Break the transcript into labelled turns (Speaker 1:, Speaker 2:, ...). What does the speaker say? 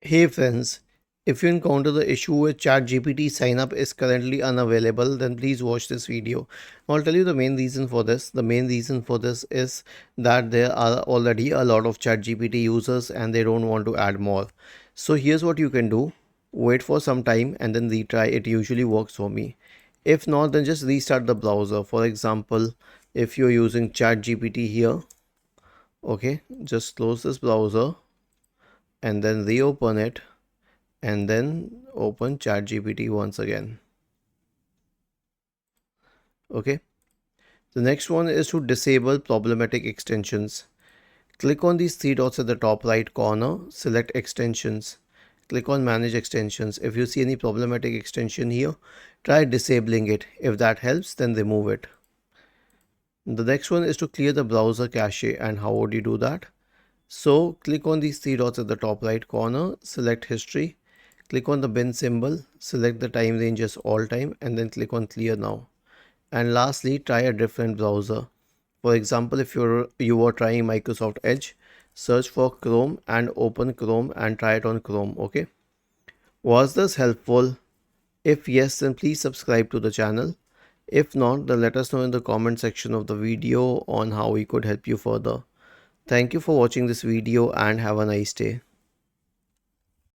Speaker 1: Hey friends, if you encounter the issue with ChatGPT Signup is currently unavailable, then please watch this video. I'll tell you the main reason for this. The main reason for this is that there are already a lot of ChatGPT users and they don't want to add more. So here's what you can do. Wait for some time and then retry. It usually works for me. If not, then just restart the browser. For example, if you're using ChatGPT here, okay, just close this browser and then reopen it and then open ChatGPT once again. Okay. The next one is to disable problematic extensions. Click on these three dots at the top right corner, select extensions. Click on manage extensions. If you see any problematic extension here, try disabling it. If that helps, then remove it. The next one is to clear the browser cache, and how would you do that? So click on these three dots at the top right corner, select history, click on the bin symbol, select the time range as all time and then click on clear now. And lastly, try a different browser. For example, if you were trying Microsoft Edge, search for Chrome and open Chrome and try it on Chrome. Okay. Was this helpful? If yes, then please subscribe to the channel. If not, then let us know in the comment section of the video on how we could help you further. Thank you for watching this video and have a nice day.